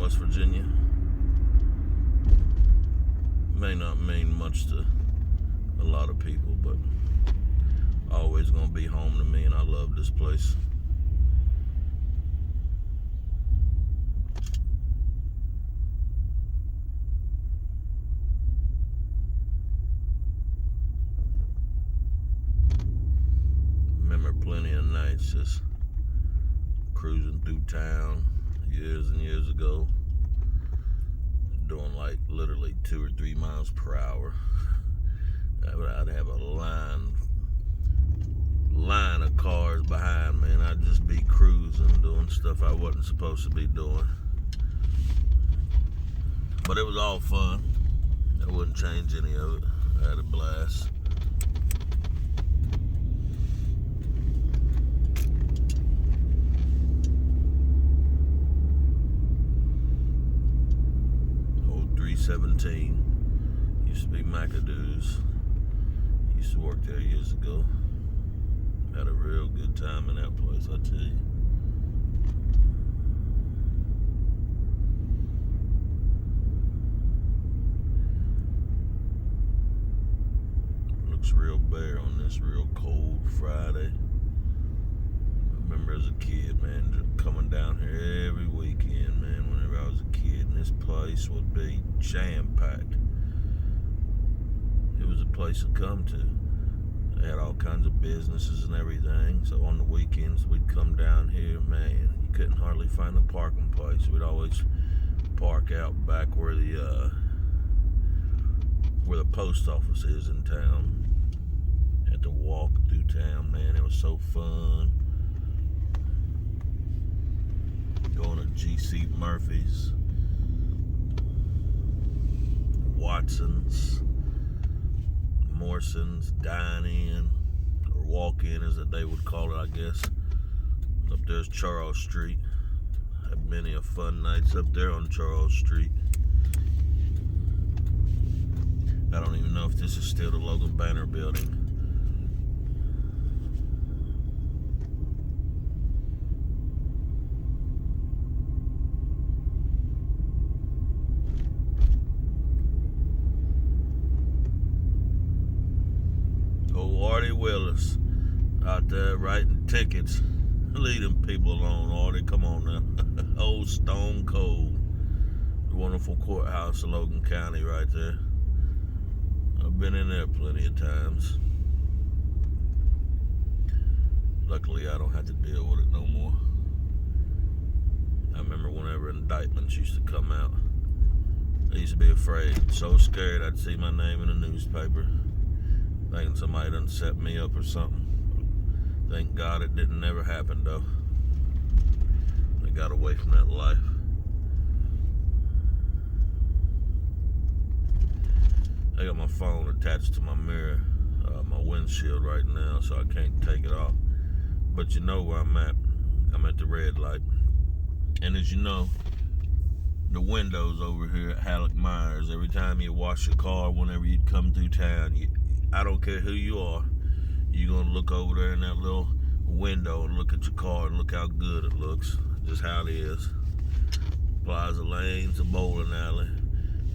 West Virginia. May not mean much to a lot of people, but always gonna be home to me, and I love this place. Remember plenty of nights just cruising through town years and years ago, doing like literally 2 or 3 miles per hour. I'd have a line of cars behind me, and I'd just be cruising, doing stuff I wasn't supposed to be doing. But it was all fun. I wouldn't change any of it. I had a blast. Old 317 used to be McAdoo's. Used to work there years ago. Had a real good time in that place, I tell you. Looks real bare on this real cold Friday. I remember as a kid, man, just coming down here every weekend, man, whenever I was a kid, and this place would be jam-packed. It was a place to come to. They had all kinds of businesses and everything, so on the weekends we'd come down here, man, you couldn't hardly find a parking place. We'd always park out back where the post office is in town. Had to walk through town, man, it was so fun. Going to G.C. Murphy's, Watson's, Morrison's, dine-in, or walk-in as they would call it, I guess. Up there's Charles Street. Had many a fun nights up there on Charles Street. I don't even know if this is still the Logan Banner building. Artie Willis out there writing tickets. Leave them people alone, Artie. Come on now. Old Stone Cold. The wonderful courthouse of Logan County right there. I've been in there plenty of times. Luckily, I don't have to deal with it no more. I remember whenever indictments used to come out, I used to be afraid. So scared I'd see my name in the newspaper, thinking somebody done set me up or something. Thank God it didn't never happen though. I got away from that life. I got my phone attached to my mirror, my windshield right now, so I can't take it off. But you know where I'm at. I'm at the red light. And as you know, the windows over here at Halleck Myers, every time you wash your car, whenever you come through town, I don't care who you are, you're going to look over there in that little window and look at your car and look how good it looks. Just how it is. Plaza Lane's a bowling alley.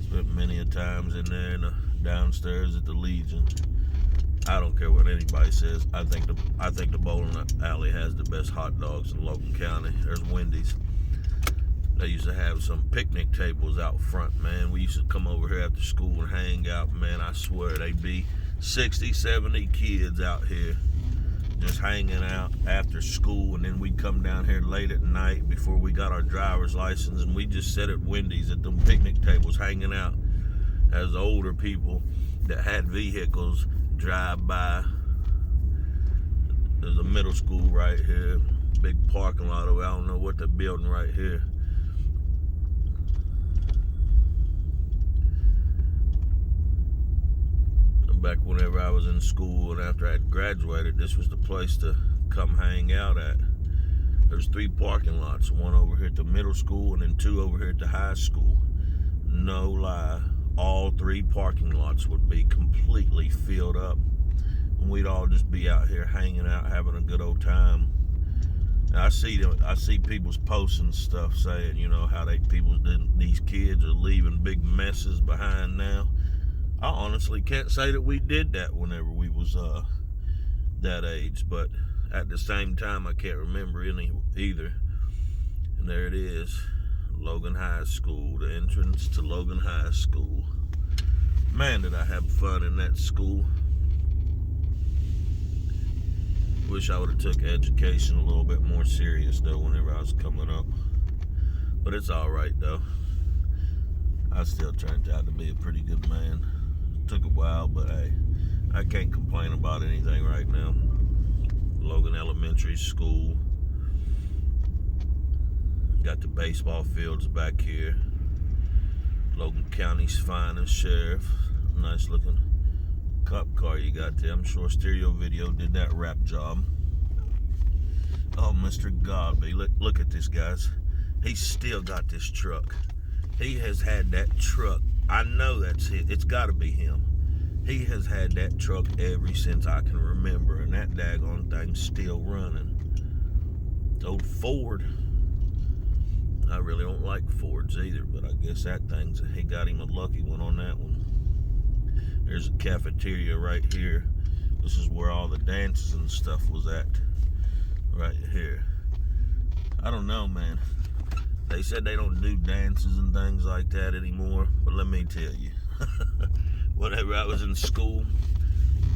Spent many a times in there downstairs at the Legion. I don't care what anybody says. I think the bowling alley has the best hot dogs in Logan County. There's Wendy's. They used to have some picnic tables out front, man. We used to come over here after school and hang out, man. I swear they'd be 60, 70 kids out here just hanging out after school, and then we'd come down here late at night before we got our driver's license, and we just sit at Wendy's at them picnic tables hanging out as the older people that had vehicles drive by. There's a middle school right here, big parking lot over. I don't know what the building right here. Back whenever I was in school and after I had graduated, this was the place to come hang out at. There's 3 parking lots, one over here at the middle school and then 2 over here at the high school. No lie, all 3 parking lots would be completely filled up. And we'd all just be out here hanging out, having a good old time. I see people's posting stuff saying, how these kids are leaving big messes behind now. I honestly can't say that we did that whenever we was that age, but at the same time, I can't remember any either. And there it is, Logan High School, the entrance to Logan High School. Man, did I have fun in that school. Wish I would have took education a little bit more serious though whenever I was coming up. But it's alright though. I still turned out to be a pretty good man. Took a while, but hey, I can't complain about anything right now. Logan Elementary School. Got the baseball fields back here. Logan County's finest sheriff. Nice looking cop car you got there. I'm sure Stereo Video did that rap job. Oh, Mr. Godby. Look at this, guys. He's still got this truck. He has had that truck. I know that's it. It's got to be him. He has had that truck ever since I can remember, and that daggone thing's still running. It's old Ford. I really don't like Fords either, but I guess he got him a lucky one on that one. There's a cafeteria right here. This is where all the dances and stuff was at. Right here. I don't know, man. They said they don't do dances and things like that anymore, but let me tell you. Whenever I was in school,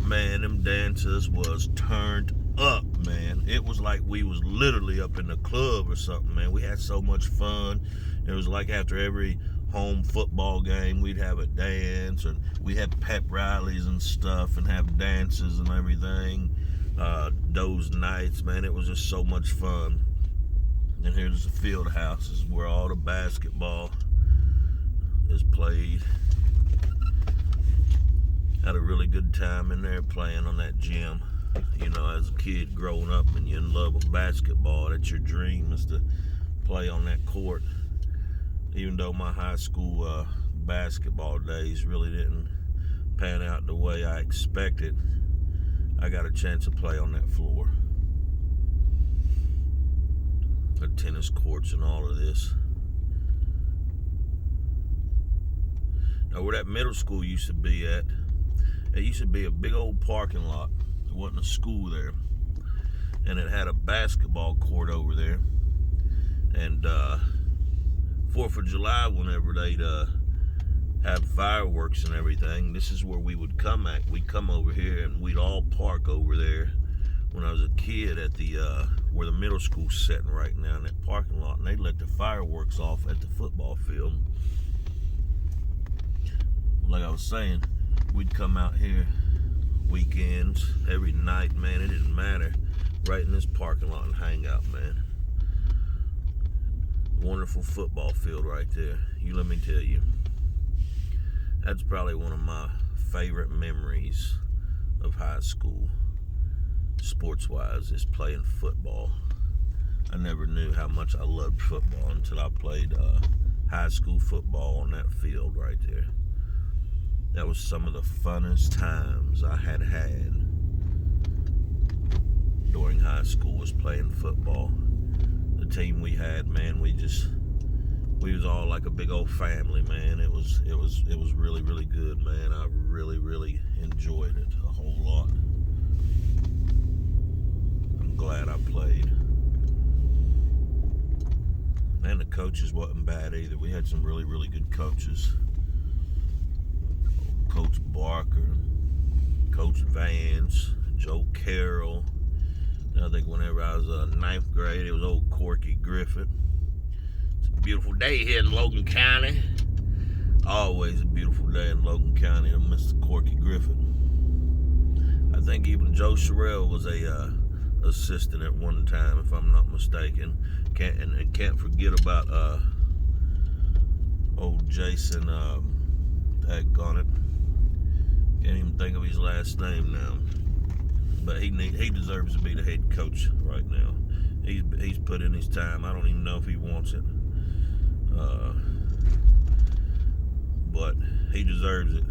man, them dances was turned up, man. It was like we was literally up in the club or something, man. We had so much fun. It was like after every home football game, we'd have a dance, and we had pep rallies and stuff, and have dances and everything. Those nights, man, it was just so much fun. And here's the field house. This is where all the basketball is played. Had a really good time in there playing on that gym. As a kid growing up and you're in love with basketball, that's your dream, is to play on that court. Even though my high school basketball days really didn't pan out the way I expected, I got a chance to play on that floor. The tennis courts and all of this. Now, where that middle school used to be at, it used to be a big old parking lot. There wasn't a school there. And it had a basketball court over there. And 4th of July, whenever they'd have fireworks and everything, this is where we would come at. We'd come over here and we'd all park over there when I was a kid at the where the middle school's sitting right now, in that parking lot, and they'd let the fireworks off at the football field. Like I was saying, we'd come out here weekends, every night, man, it didn't matter, right in this parking lot and hang out, man. Wonderful football field right there. You let me tell you, that's probably one of my favorite memories of high school, sports-wise, is playing football. I never knew how much I loved football until I played high school football on that field right there. That was some of the funnest times I had during high school, was playing football. The team we had, man, we was all like a big old family, man. It was really, really good, man. I really, really enjoyed it a whole lot. I'm glad I played. And the coaches wasn't bad either. We had some really, really good coaches. Coach Barker, Coach Vance, Joe Carroll. I think whenever I was 9th grade, it was old Corky Griffith. It's a beautiful day here in Logan County. Always a beautiful day in Logan County. Mr. Corky Griffith. I think even Joe Sherrill was a assistant at one time, if I'm not mistaken. Can't forget about old Jason. Daggone it. Can't even think of his last name now. But he deserves to be the head coach right now. He's put in his time. I don't even know if he wants it. But he deserves it.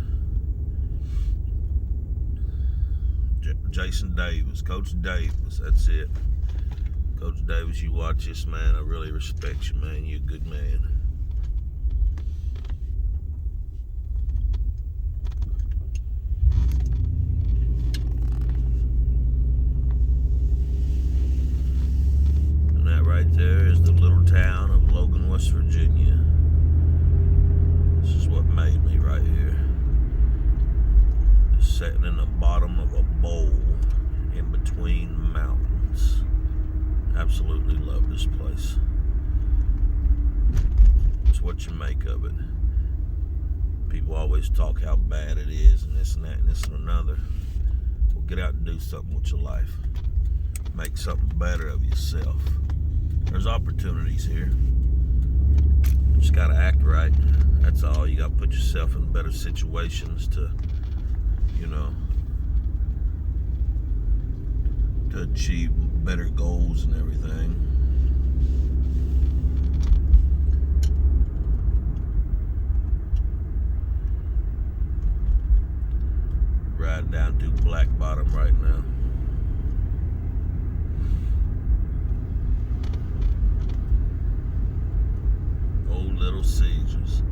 Jason Davis, Coach Davis, that's it. Coach Davis, you watch this, man. I really respect you, man. You're a good man. And that right there is the little town of Logan, West Virginia. This is what made me right here. Just sitting in the bottom of a bowl in between mountains. Absolutely love this place. It's what you make of it. People always talk how bad it is and this and that and this and another. Well, get out and do something with your life. Make something better of yourself. There's opportunities here. You just gotta act right. That's all. You gotta put yourself in better situations to, to achieve better goals and everything. Riding down through Black Bottom right now. Old Little Caesars.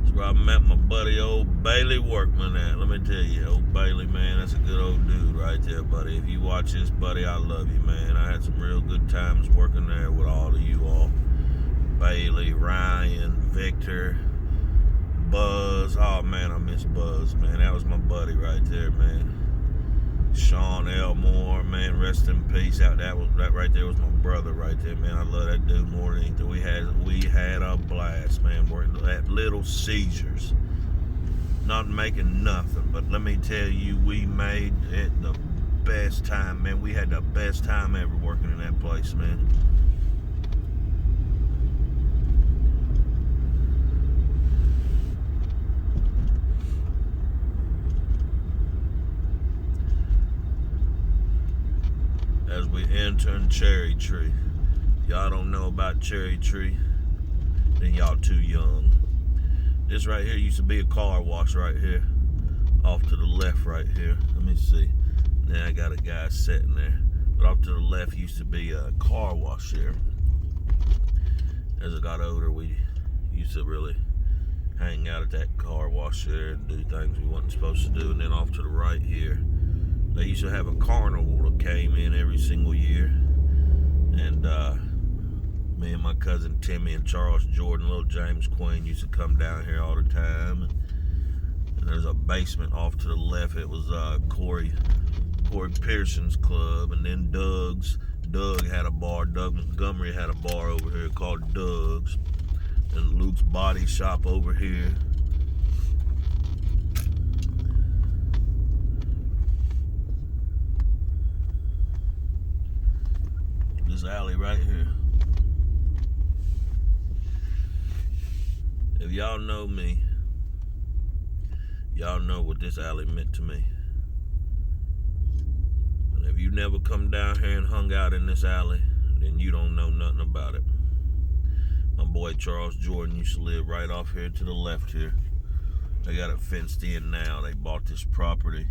That's where I met my buddy old Bailey Workman at. Let me tell you, old Bailey, man, that's a good old dude right there, buddy. If you watch this, buddy, I love you, man. I had some real good times working there with all of you all. Bailey, Ryan, Victor, Buzz. Oh, man, I miss Buzz, man. That was my buddy right there, man. Sean Elmore, man, rest in peace. That right there was my brother right there, man. I love that dude more than anything. We had a blast, man, working at Little Caesars. Not making nothing, but let me tell you, we made it the best time, man. We had the best time ever working in that place, man. As we enter Cherry Tree. Y'all don't know about Cherry Tree, then y'all too young. This right here used to be a car wash right here. Off to the left right here. Let me see. Now I got a guy sitting there. But off to the left used to be a car wash here. As I got older, we used to really hang out at that car wash there and do things we wasn't supposed to do. And then off to the right here, they used to have a carnival that came in every single year. And me and my cousin Timmy and Charles Jordan, little James Queen used to come down here all the time. And there's a basement off to the left. It was Corey Pearson's club. And then Doug had a bar. Doug Montgomery had a bar over here called Doug's. And Luke's Body Shop over here. This alley right here. If y'all know me, y'all know what this alley meant to me. And if you never come down here and hung out in this alley, then you don't know nothing about it. My boy Charles Jordan used to live right off here to the left here. They got it fenced in now. They bought this property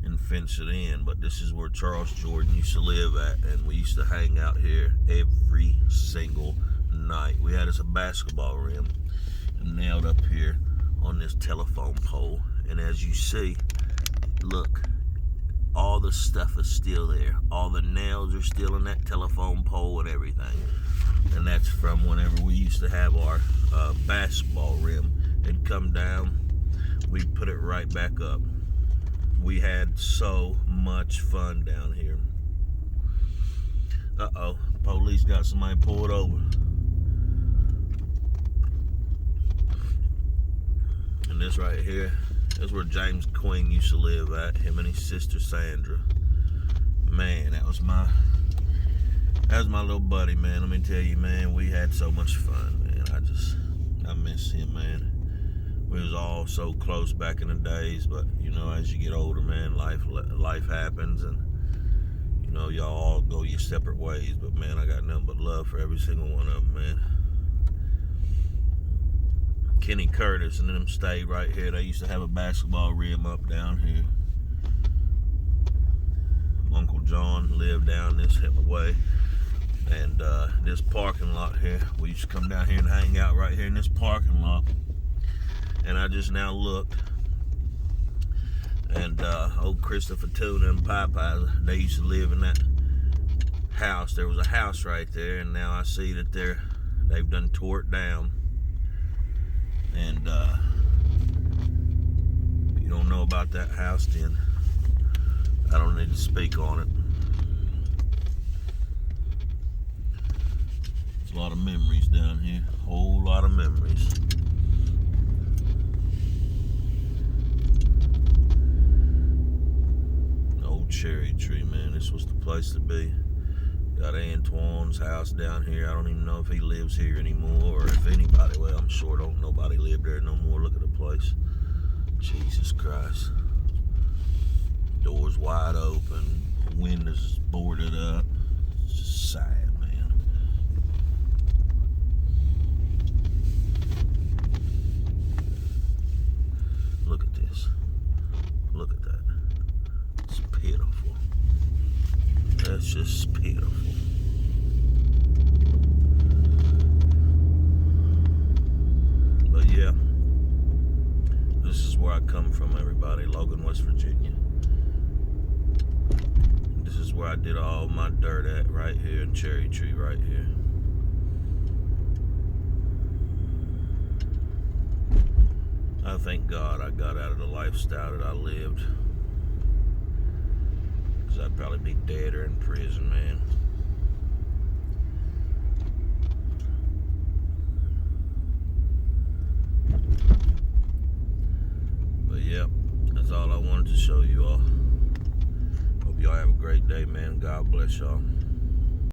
and fence it in, but this is where Charles Jordan used to live at, and we used to hang out here every single night. We had us a basketball rim nailed up here on this telephone pole, and as you see, look, all the stuff is still there. All the nails are still in that telephone pole and everything, and that's from whenever we used to have our basketball rim. It'd come down, we'd put it right back up. We had so much fun down here. Uh-oh, police got somebody pulled over. And this right here, that's where James Queen used to live at, him and his sister Sandra. Man, that was my little buddy, man. Let me tell you, man, we had so much fun, man. I miss him, man. We was all so close back in the days, but you know, as you get older, man, life happens, and you know, y'all all go your separate ways. But man, I got nothing but love for every single one of them, man. Kenny Curtis and them stayed right here. They used to have a basketball rim up down here. Uncle John lived down this way. And this parking lot here, we used to come down here and hang out right here in this parking lot. And I just now looked, and old Christopher Tuna and Popeye, they used to live in that house. There was a house right there, and now I see that they've done tore it down. And if you don't know about that house, then I don't need to speak on it. There's a lot of memories down here, a whole lot of memories. Old cherry tree, man, this was the place to be. Got Antoine's house down here. I don't even know if he lives here anymore, or if anybody, well, I'm sure don't nobody live there no more. Look at the place. Jesus Christ. Doors wide open, windows boarded up. It's just sad, man. Look at this. Look at that. It's pitiful. That's just pitiful. But yeah, this is where I come from, everybody. Logan, West Virginia. This is where I did all my dirt at, right here in Cherry Tree, right here. I thank God I got out of the lifestyle that I lived. Because I'd probably be dead or in prison, man. But yeah, that's all I wanted to show you all. Hope y'all have a great day, man. God bless y'all.